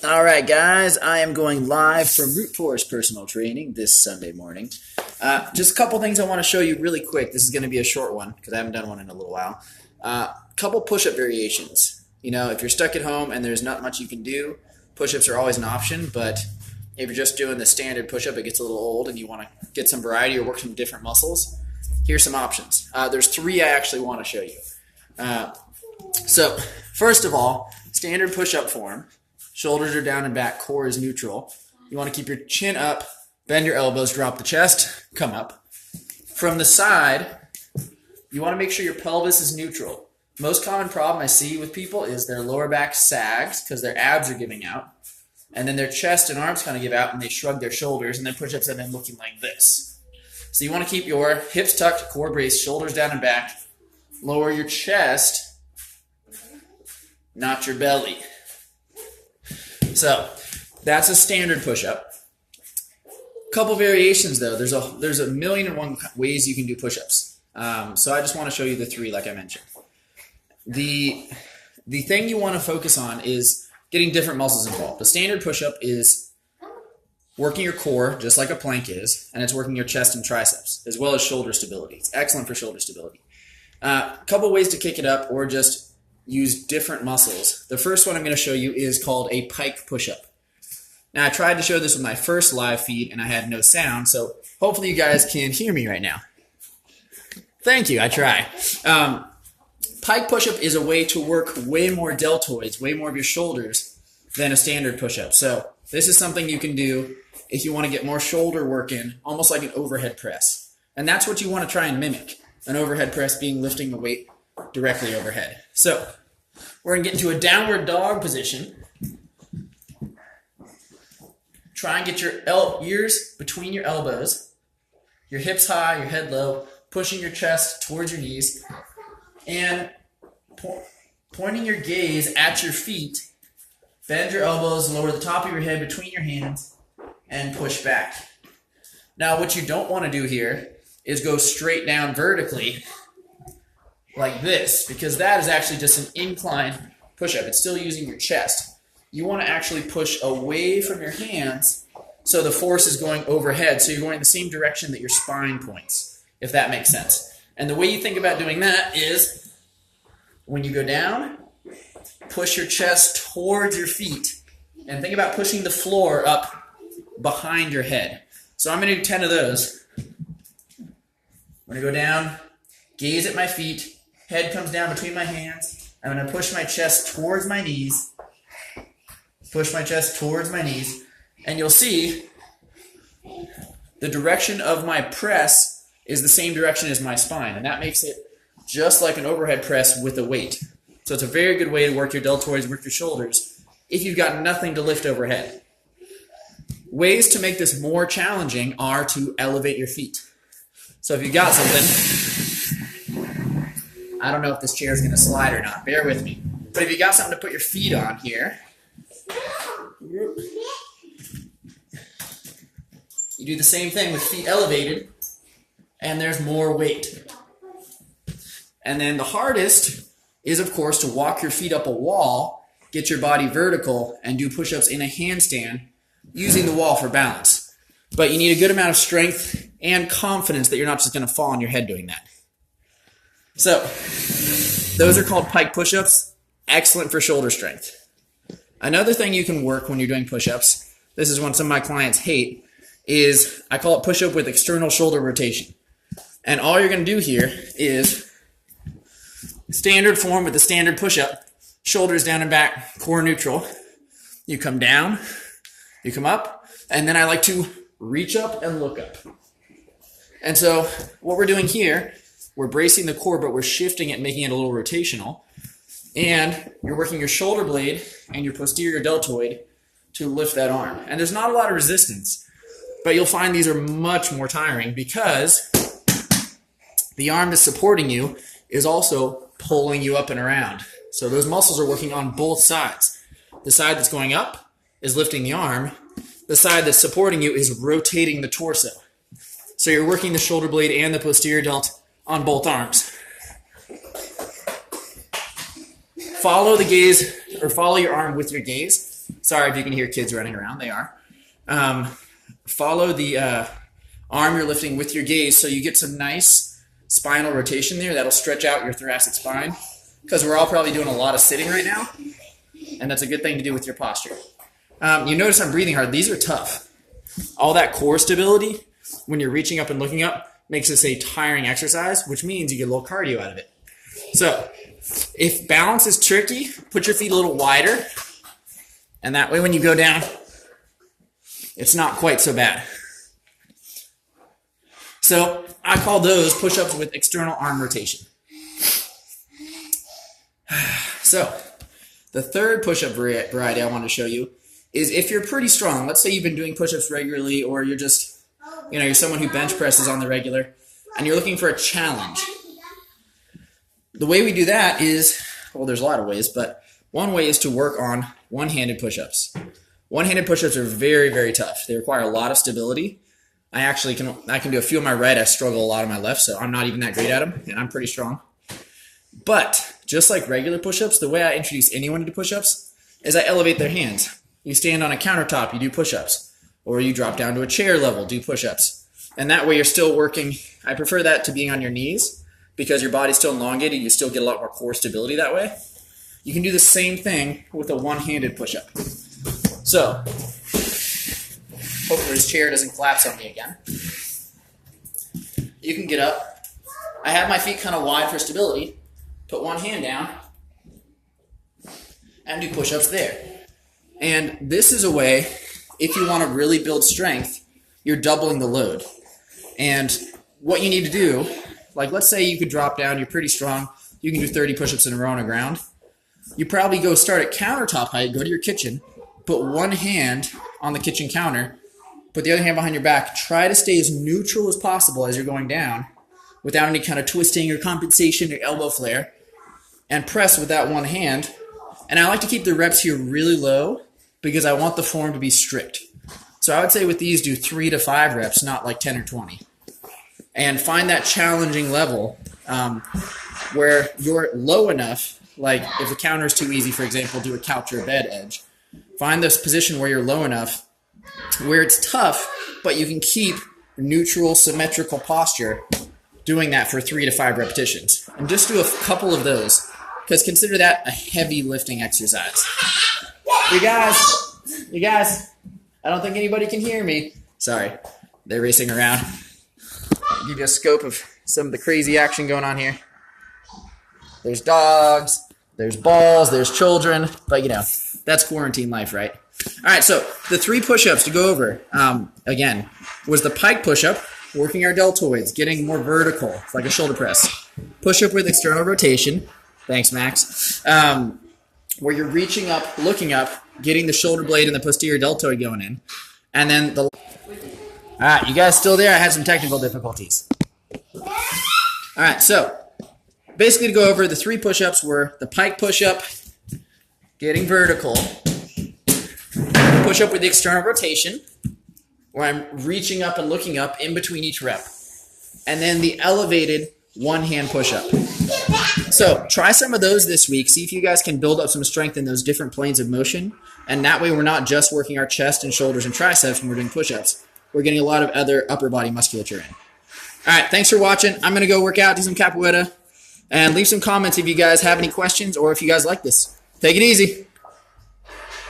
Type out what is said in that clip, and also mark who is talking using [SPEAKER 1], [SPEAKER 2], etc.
[SPEAKER 1] All right, guys, I am going live from Root Force Personal Training this Sunday morning. Just a couple things I want to show you really quick. This is going to be a short one because I haven't done one in a little while. Couple push-up variations. You know, if you're stuck at home and there's not much you can do, push-ups are always an option, but if you're just doing the standard push-up, it gets a little old and you want to get some variety or work some different muscles, here's some options. There's three I actually want to show you. So, first of all, standard push-up form. Shoulders are down and back, core is neutral. You want to keep your chin up, bend your elbows, drop the chest, come up. From the side, you want to make sure your pelvis is neutral. Most common problem I see with people is their lower back sags because their abs are giving out. And then their chest and arms kind of give out and they shrug their shoulders and their push-ups have been looking like this. So you want to keep your hips tucked, core braced, shoulders down and back. Lower your chest, not your belly. So that's a standard push-up. Couple variations though. There's a million and one ways you can do push-ups. So I just want to show you the three like I mentioned. The thing you want to focus on is getting different muscles involved. The standard push-up is working your core just like a plank is, and it's working your chest and triceps as well as shoulder stability. It's excellent for shoulder stability. Couple ways to kick it up or just use different muscles. The first one I'm going to show you is called a Pike Push Up. Now, I tried to show this with my first live feed, and I had no sound, so hopefully you guys can hear me right now. Thank you, I try. Pike Push Up is a way to work way more deltoids, way more of your shoulders than a standard push-up. So this is something you can do if you want to get more shoulder work in, almost like an overhead press. And that's what you want to try and mimic, an overhead press being lifting the weight directly overhead. So we're going to get into a downward dog position. Try and get your ears between your elbows, your hips high, your head low, pushing your chest towards your knees, and pointing your gaze at your feet. Bend your elbows, lower the top of your head between your hands, and push back. Now, what you don't want to do here is go straight down vertically like this, because that is actually just an incline push-up. It's still using your chest. You want to actually push away from your hands so the force is going overhead, so you're going the same direction that your spine points, if that makes sense. And the way you think about doing that is when you go down, push your chest towards your feet, and think about pushing the floor up behind your head. So I'm going to do 10 of those. I'm going to go down, gaze at my feet, head comes down between my hands. I'm going to push my chest towards my knees. Push my chest towards my knees. And you'll see the direction of my press is the same direction as my spine. And that makes it just like an overhead press with a weight. So it's a very good way to work your deltoids, work your shoulders, if you've got nothing to lift overhead. Ways to make this more challenging are to elevate your feet. So if you've got something, I don't know if this chair is going to slide or not. Bear with me. But if you got something to put your feet on here, you do the same thing with feet elevated, and there's more weight. And then the hardest is, of course, to walk your feet up a wall, get your body vertical, and do push-ups in a handstand using the wall for balance. But you need a good amount of strength and confidence that you're not just going to fall on your head doing that. So, those are called Pike push-ups. Excellent for shoulder strength. Another thing you can work when you're doing push-ups, this is one some of my clients hate, is I call it push-up with external shoulder rotation. And all you're going to do here is standard form with the standard push-up, shoulders down and back, core neutral. You come down, you come up, and then I like to reach up and look up. And so what we're doing here, we're bracing the core, but we're shifting it, making it a little rotational. And you're working your shoulder blade and your posterior deltoid to lift that arm. And there's not a lot of resistance, but you'll find these are much more tiring because the arm that's supporting you is also pulling you up and around. So those muscles are working on both sides. The side that's going up is lifting the arm. The side that's supporting you is rotating the torso. So you're working the shoulder blade and the posterior delt on both arms. Follow the gaze, or follow your arm with your gaze. Sorry if you can hear kids running around. They are. Follow the arm you're lifting with your gaze so you get some nice spinal rotation there. That'll stretch out your thoracic spine because we're all probably doing a lot of sitting right now, and that's a good thing to do with your posture. You notice I'm breathing hard. These are tough. All that core stability when you're reaching up and looking up makes this a tiring exercise, which means you get a little cardio out of it. So if balance is tricky, put your feet a little wider, and that way when you go down, it's not quite so bad. So I call those push-ups with external arm rotation. So the third push-up variety I want to show you is if you're pretty strong. Let's say you've been doing push-ups regularly, or you're just, you're someone who bench presses on the regular, and you're looking for a challenge. The way we do that is, well, there's a lot of ways, but one way is to work on one-handed push-ups. One-handed push-ups are very, very tough. They require a lot of stability. I can do a few on my right. I struggle a lot on my left, so I'm not even that great at them, and I'm pretty strong. But just like regular push-ups, the way I introduce anyone to push-ups is I elevate their hands. You stand on a countertop, you do push-ups, or you drop down to a chair level, do push-ups. And that way you're still working. I prefer that to being on your knees because your body's still elongated. You still get a lot more core stability that way. You can do the same thing with a one-handed push-up. So, hopefully this chair doesn't collapse on me again. You can get up. I have my feet kind of wide for stability. Put one hand down and do push-ups there. And this is a way, if you want to really build strength, you're doubling the load. And what you need to do, like let's say you could drop down, you're pretty strong, you can do 30 push-ups in a row on the ground. You probably go start at countertop height, go to your kitchen, put one hand on the kitchen counter, put the other hand behind your back, try to stay as neutral as possible as you're going down without any kind of twisting or compensation or elbow flare, and press with that one hand. And I like to keep the reps here really low because I want the form to be strict. So I would say with these, do 3 to 5 reps, not like 10 or 20. And find that challenging level where you're low enough, like if the counter is too easy, for example, do a couch or a bed edge. Find this position where you're low enough, where it's tough, but you can keep neutral, symmetrical posture doing that for 3 to 5 repetitions. And just do a couple of those, because consider that a heavy lifting exercise. You guys, I don't think anybody can hear me. Sorry, they're racing around. Give you a scope of some of the crazy action going on here. There's dogs, there's balls, there's children, but that's quarantine life, right? All right, so the 3 push-ups to go over, again, was the pike push-up, working our deltoids, getting more vertical, it's like a shoulder press. Push-up with external rotation, thanks, Max, where you're reaching up, looking up, getting the shoulder blade and the posterior deltoid going in. And then all right, you guys still there? I had some technical difficulties. All right, so basically to go over, the 3 push-ups were the pike push-up, getting vertical, push-up with the external rotation, where I'm reaching up and looking up in between each rep, and then the elevated one-hand push-up. So try some of those this week. See if you guys can build up some strength in those different planes of motion, and that way we're not just working our chest and shoulders and triceps when we're doing push-ups. We're getting a lot of other upper body musculature in. All right, thanks for watching. I'm going to go work out, do some capoeira, and leave some comments if you guys have any questions or if you guys like this. Take it easy.